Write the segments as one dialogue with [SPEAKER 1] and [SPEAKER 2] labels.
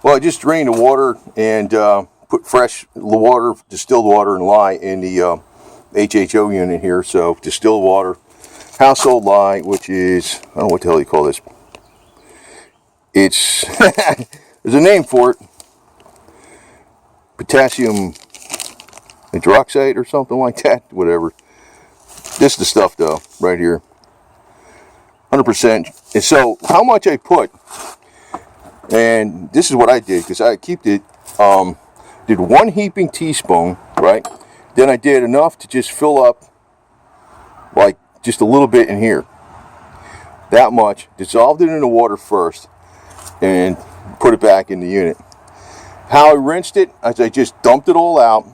[SPEAKER 1] Well, I just drained the water and put fresh water, distilled water and lye in the HHO unit here. So distilled water, household lye, which is, I don't know what the hell you call this. It's, there's a name for it. Potassium hydroxide or something like that, whatever. This is the stuff though, right here. 100%. And so how much I put, and this is what I did, because I kept it, did 1 heaping teaspoon, right? Then I did enough to just fill up, like just a little bit in here. That much. Dissolved it in the water first, and put it back in the unit. How I rinsed it, as I just dumped it all out.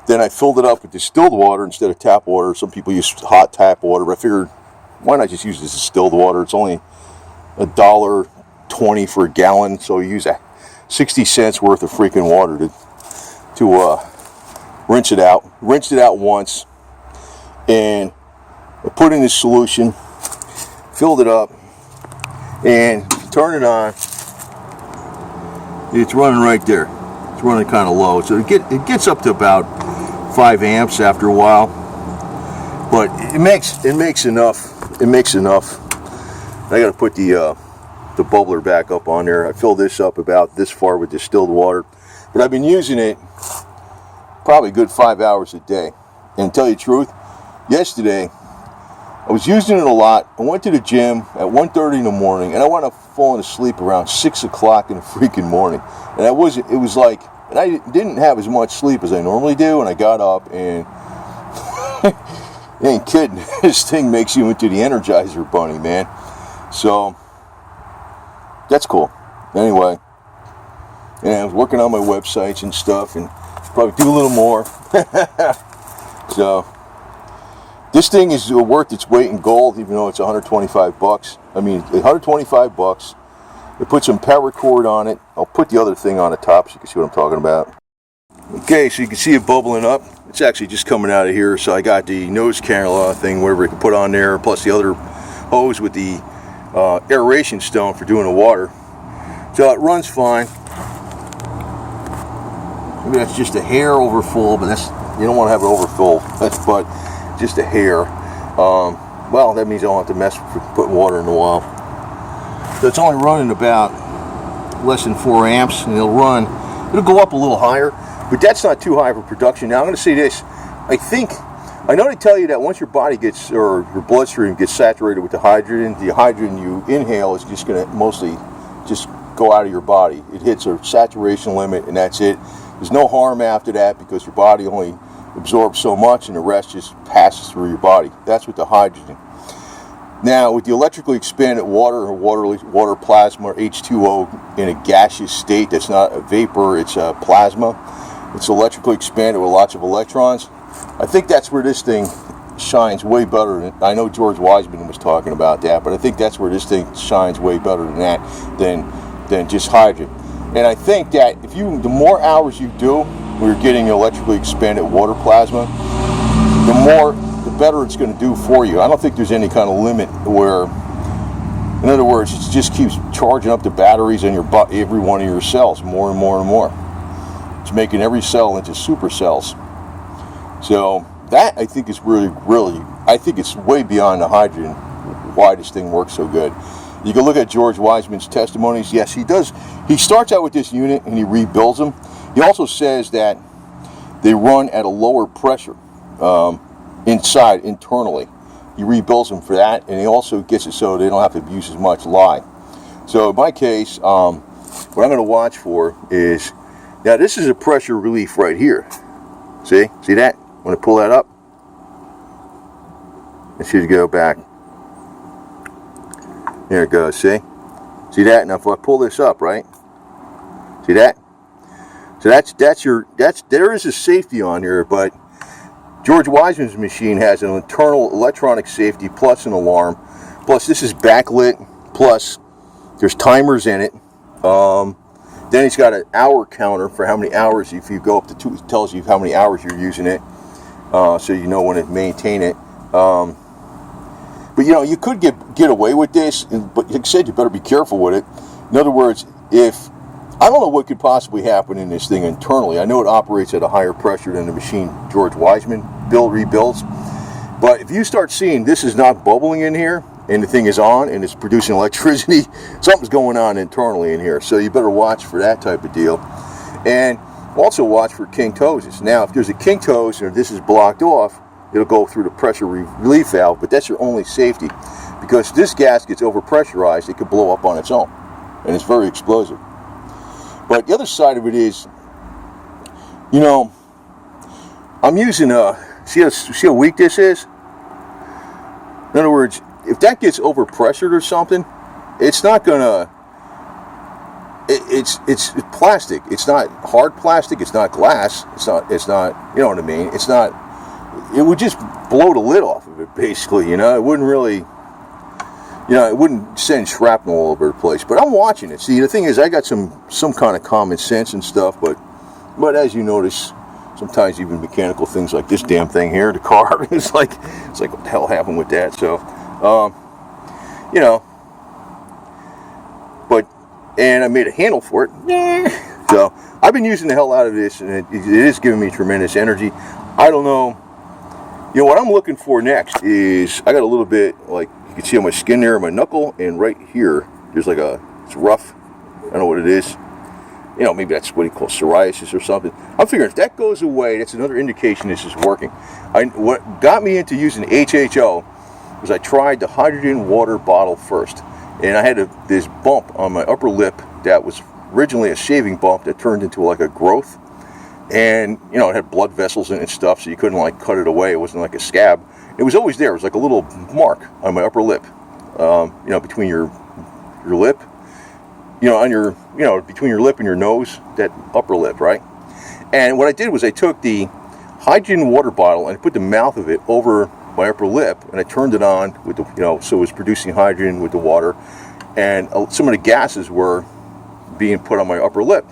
[SPEAKER 1] Then I filled it up with distilled water instead of tap water. Some people use hot tap water, but I figured, why not just use this distilled water? It's only $1.20 for a gallon, so you use 60 cents worth of freaking water to rinse it out. Rinsed it out once, and I put in this solution, filled it up, and turn it on. It's running right there. It's running kind of low, so it gets up to about 5 amps after a while, but it makes enough. It makes enough. I got to put the bubbler back up on there. I filled this up about this far with distilled water, but I've been using it probably a good 5 hours a day. And to tell you the truth, yesterday I was using it a lot. I went to the gym at 1:30 in the morning, and I wound up falling asleep around 6 o'clock in the freaking morning. And it was like, and I didn't have as much sleep as I normally do, and I got up, and you ain't kidding, this thing makes you into the Energizer Bunny, man. So that's cool. Anyway, and I was working on my websites and stuff, and probably do a little more. So this thing is worth its weight in gold, even though it's 125 bucks. I mean, 125 bucks. I put some paracord on it. I'll put the other thing on the top so you can see what I'm talking about. Okay, so you can see it bubbling up. It's actually just coming out of here. So I got the nose cannula thing, whatever I can put on there, plus the other hose with the aeration stone for doing the water. So it runs fine. Maybe that's just a hair overfull, but that's, you don't want to have it overfull. But just a hair. Well, that means I don't have to mess with putting water in the wall. So it's only running about less than 4 amps, and it'll go up a little higher, but that's not too high for production. Now I'm going to say this. I know they tell you that once your body gets, or your bloodstream gets saturated with the hydrogen you inhale is just going to mostly just go out of your body. It hits a saturation limit, and that's it. There's no harm after that, because your body only absorbs so much, and the rest just passes through your body. That's with the hydrogen. Now, with the electrically expanded water, or water plasma, or H2O, in a gaseous state, that's not a vapor, it's a plasma. It's electrically expanded with lots of electrons. I think that's where this thing shines way better. I know George Wiseman was talking about that, but I think that's where this thing shines way better than that, than just hydrogen. And I think that the more hours you do where you're getting electrically expanded water plasma, the better it's going to do for you. I don't think there's any kind of limit where, in other words, it just keeps charging up the batteries in every one of your cells more and more and more. It's making every cell into super cells. So that, I think, is really, I think it's way beyond the hydrogen why this thing works so good. You can look at George Wiseman's testimonies. Yes, he does. He starts out with this unit and he rebuilds them. He also says that they run at a lower pressure internally. He rebuilds them for that, and he also gets it so they don't have to use as much lye. So in my case, what I'm going to watch for is, now this is a pressure relief right here. See that? When I pull that up, it should go back. There it goes, see that? Now if I pull this up, right? See that? So there is a safety on here, but George Wiseman's machine has an internal electronic safety plus an alarm. Plus this is backlit, plus there's timers in it. Then he's got an hour counter for how many hours, if you go up to 2, it tells you how many hours you're using it, so you know when to maintain it. But you know, you could get away with this, but like I said, you better be careful with it. In other words, if I don't know what could possibly happen in this thing internally. I know it operates at a higher pressure than the machine George Wiseman rebuilds. But if you start seeing this is not bubbling in here, and the thing is on, and it's producing electricity, something's going on internally in here. So you better watch for that type of deal. And also watch for kink hoses. Now, if there's a kink hose and this is blocked off, it'll go through the pressure relief valve, but that's your only safety. Because if this gas gets overpressurized, it could blow up on its own. And it's very explosive. But the other side of it is, you know, I'm using see how weak this is? In other words, if that gets overpressured or something, it's not gonna, it's plastic. It's not hard plastic, it's not glass, it's not, you know what I mean? It's not, it would just blow the lid off of it, basically, you know? It wouldn't really, you know, it wouldn't send shrapnel all over the place. But I'm watching it. See, the thing is, I got some kind of common sense and stuff, but as you notice, sometimes even mechanical things like this damn thing here, the car, it's like what the hell happened with that? So, you know, and I made a handle for it. So I've been using the hell out of this, and it is giving me tremendous energy. I don't know. You know, what I'm looking for next is, I got a little bit, like, you can see on my skin there, my knuckle, and right here, there's like it's rough. I don't know what it is. You know, maybe that's what he calls psoriasis or something. I'm figuring if that goes away, that's another indication this is working. What got me into using HHO was I tried the hydrogen water bottle first. And I had this bump on my upper lip that was originally a shaving bump that turned into like a growth. And, you know, it had blood vessels in it and stuff, so you couldn't like cut it away. It wasn't like a scab. It was always there. It was like a little mark on my upper lip, you know, between your lip, you know, on your, you know, between your lip and your nose, that upper lip, right? And what I did was I took the hydrogen water bottle and I put the mouth of it over my upper lip, and I turned it on with the, you know, so it was producing hydrogen with the water, and some of the gases were being put on my upper lip.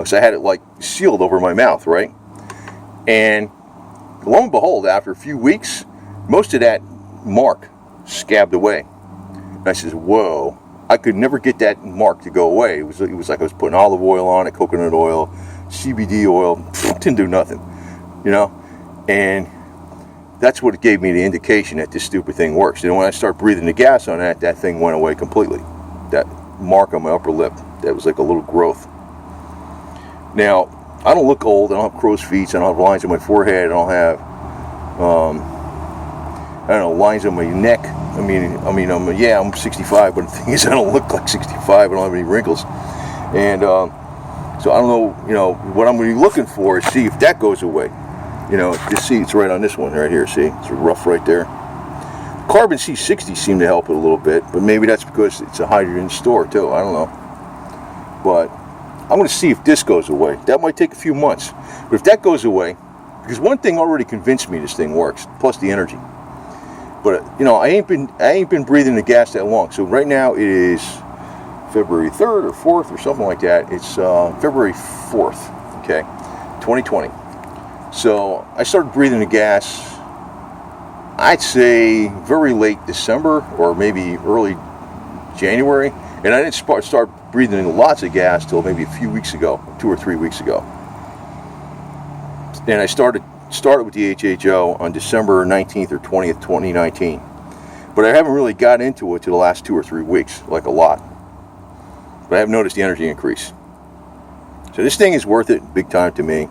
[SPEAKER 1] So I had it like sealed over my mouth, right? And lo and behold, after a few weeks, most of that mark scabbed away. And I says, whoa, I could never get that mark to go away. It was like I was putting olive oil on it, coconut oil, CBD oil, didn't do nothing, you know? And that's what gave me the indication that this stupid thing works. And when I started breathing the gas on that, that thing went away completely. That mark on my upper lip, that was like a little growth. Now, I don't look old. I don't have crow's feet. I don't have lines on my forehead. I don't have, I don't know, lines on my neck. Yeah, I'm 65, but the thing is, I don't look like 65. I don't have any wrinkles. And so I don't know, you know, what I'm going to be looking for is see if that goes away. You know, just see, it's right on this one right here, see? It's rough right there. Carbon C60 seemed to help it a little bit, but maybe that's because it's a hydrogen store too, I don't know. But I'm going to see if this goes away. That might take a few months. But if that goes away, because one thing already convinced me this thing works, plus the energy. But, you know, I ain't been breathing the gas that long. So right now it is February 3rd or 4th or something like that. It's February 4th, okay, 2020. So I started breathing the gas, I'd say very late December or maybe early January. And I didn't start breathing lots of gas till maybe a few weeks ago, 2 or 3 weeks ago. And I started with the HHO on December 19th or 20th, 2019. But I haven't really got into it till the last 2 or 3 weeks, like a lot. But I have noticed the energy increase. So this thing is worth it big time to me.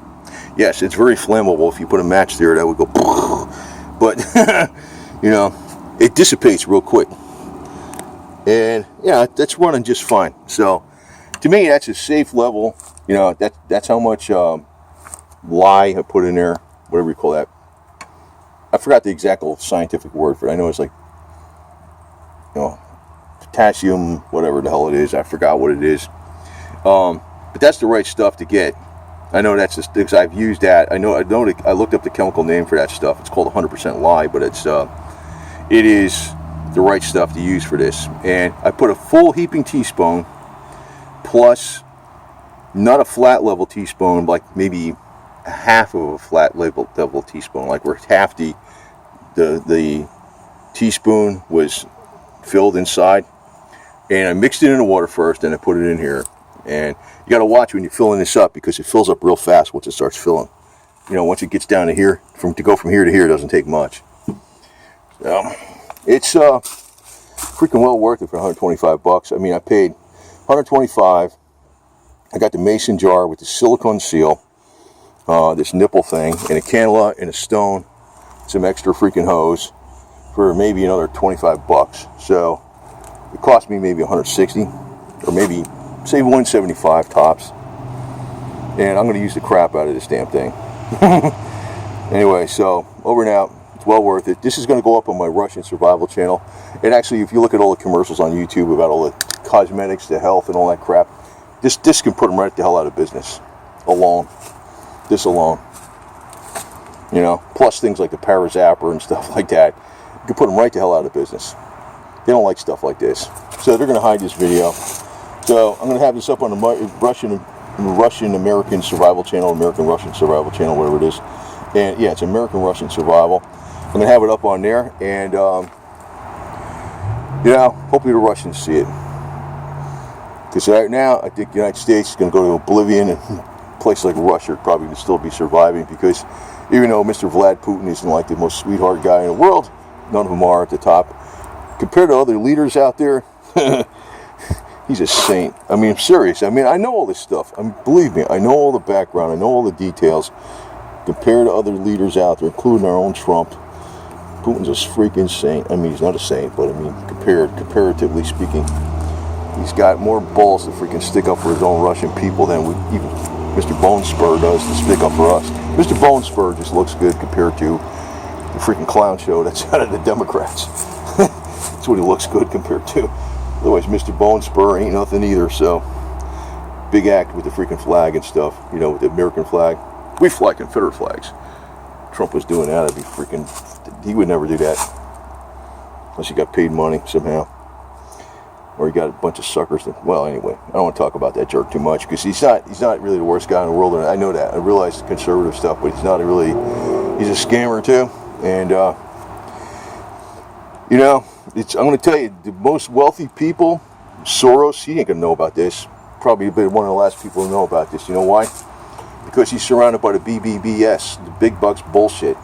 [SPEAKER 1] Yes, it's very flammable. If you put a match there, that would go, but, you know, it dissipates real quick. And, yeah, that's running just fine. So, to me, that's a safe level. You know, that's how much lye I put in there, whatever you call that. I forgot the exact scientific word for it. I know it's like, you know, potassium, whatever the hell it is. I forgot what it is. But that's the right stuff to get. I know that's just because I've used that. I looked up the chemical name for that stuff. It's called 100% lye, but it is the right stuff to use for this. And I put a full heaping teaspoon plus not a flat level teaspoon, like maybe a half of a flat level teaspoon, like where half the teaspoon was filled inside. And I mixed it in the water first, and I put it in here. And you got to watch when you're filling this up, because it fills up real fast once it starts filling. You know, once it gets down to here, to go from here to here doesn't take much. So it's freaking well worth it for 125 bucks. I mean, I paid 125. I got the mason jar with the silicone seal, this nipple thing, and a cannula and a stone, some extra freaking hose for maybe another 25 bucks. So it cost me maybe 160, or maybe say 175 tops. And I'm going to use the crap out of this damn thing. Anyway, so over and out. It's well worth it. This is going to go up on my Russian survival channel. And actually, if you look at all the commercials on YouTube about all the cosmetics, the health, and all that crap, this can put them right the hell out of business. Alone. This alone. You know, plus things like the Parazapper and stuff like that. You can put them right the hell out of business. They don't like stuff like this. So they're going to hide this video. So I'm going to have this up on the Russian-American Survival Channel, American-Russian Survival Channel, whatever it is. And yeah, it's American-Russian Survival. I'm going to have it up on there, and you know, hopefully the Russians see it. Because right now, I think the United States is going to go to oblivion, and a place like Russia probably will still be surviving, because even though Mr. Vlad Putin isn't like the most sweetheart guy in the world, none of them are at the top. Compared to other leaders out there, he's a saint. I mean, I'm serious. I mean, I know all this stuff. I mean, believe me, I know all the background. I know all the details. Compared to other leaders out there, including our own Trump, Putin's a freaking saint. I mean, he's not a saint, but I mean, comparatively speaking, he's got more balls to freaking stick up for his own Russian people than even Mr. Bone Spur does to stick up for us. Mr. Bone Spur just looks good compared to the freaking clown show that's out of the Democrats. That's what he looks good compared to. Otherwise, Mr. Bone Spur ain't nothing either. So, big act with the freaking flag and stuff. You know, with the American flag. We fly Confederate flags. Trump was doing that, I'd be freaking... He would never do that. Unless he got paid money somehow. Or he got a bunch of suckers. Well, anyway, I don't want to talk about that jerk too much, because he's not really the worst guy in the world. And I know that. I realize the conservative stuff, but he's not really... He's a scammer, too. And, you know, I'm going to tell you, the most wealthy people, Soros, he ain't going to know about this. Probably been one of the last people to know about this. You know why? Because he's surrounded by the BBBS, the big bucks bullshit.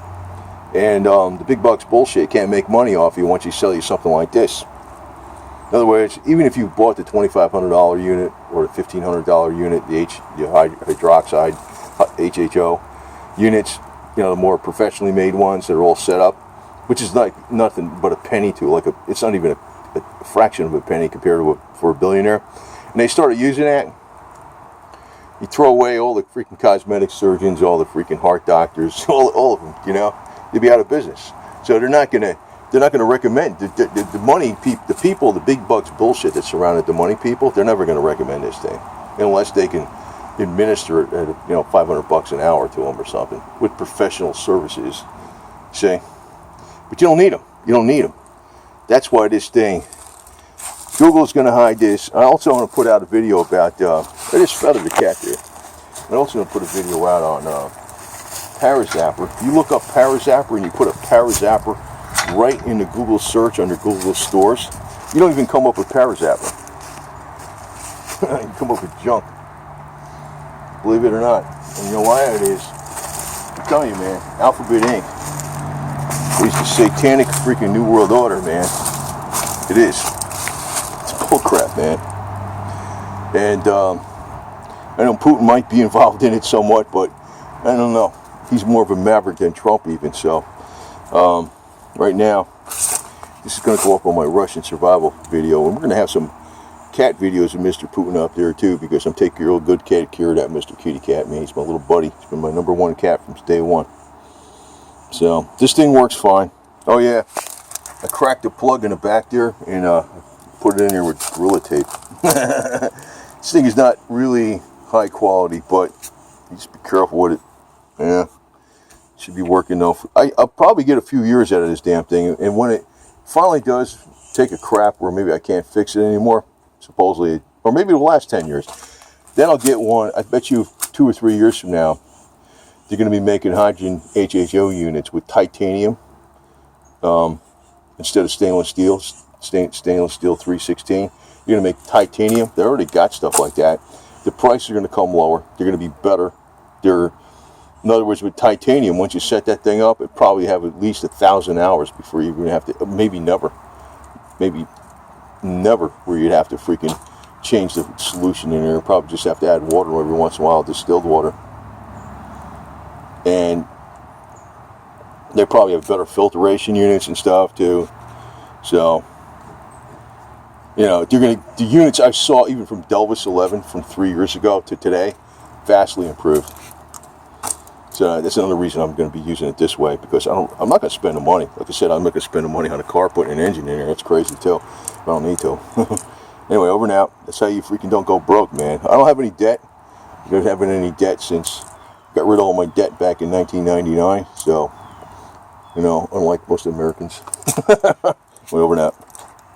[SPEAKER 1] And the big bucks bullshit can't make money off you once you sell you something like this. In other words, even if you bought the $2,500 unit or the $1,500 unit, the hydroxide, HHO units, you know, the more professionally made ones that are all set up, which is like nothing but a penny to, like it's not even a fraction of a penny compared to for a billionaire. And they started using that. You throw away all the freaking cosmetic surgeons, all the freaking heart doctors, all of them, you know, they'd be out of business. So they're not gonna recommend the money the people, the big bucks bullshit that surrounded the money people. They're never gonna recommend this thing unless they can administer it at, you know, $500 an hour to them or something with professional services. See, but you don't need them. You don't need them. That's why this thing. Google's going to hide this. I also want to put out a video about, I just feathered the cat there. I'm also going to put a video out on Parazapper. If you look up Parazapper and you put a Parazapper right in the Google search under Google stores, you don't even come up with Parazapper. You come up with junk. Believe it or not. And you know why it is? I'm telling you, man, Alphabet Inc. is the satanic freaking New World Order, man. It is. Bullcrap, man. And I know Putin might be involved in it somewhat, but I don't know. He's more of a maverick than Trump even. So right now, this is going to go up on my Russian survival video, and we're going to have some cat videos of Mr. Putin up there too, because I'm taking real good care of that Mr. Kitty Cat, man. He's my little buddy. He's been my #1 cat from day one. So this thing works fine. Oh yeah, I cracked the plug in the back there and put it in here with Gorilla Tape. This thing is not really high quality, but you just be careful with it. Yeah, should be working though. I'll probably get a few years out of this damn thing, and when it finally does take a crap where maybe I can't fix it anymore, supposedly, or maybe it'll last 10 years, then I'll get one. I bet you 2 or 3 years from now, they're going to be making hydrogen HHO units with titanium instead of stainless steel. Stainless steel 316. You're going to make titanium. They already got stuff like that. the prices are going to come lower. They're going to be better. In other words, with titanium, once you set that thing up, it probably have at least 1,000 hours before you're going to have to, maybe never, where you'd have to freaking change the solution in there. Probably just have to add water every once in a while, distilled water. And they probably have better filtration units and stuff too. So, you know, the units I saw even from Delvis 11 from 3 years ago to today, vastly improved. So that's another reason I'm going to be using it this way, because I'm not going to spend the money. Like I said, I'm not going to spend the money on a car putting an engine in there. That's crazy too. I don't need to. Anyway, over and out. That's how you freaking don't go broke, man. I don't have any debt. I don't have any debt since got rid of all my debt back in 1999. So, you know, unlike most Americans. Over and out.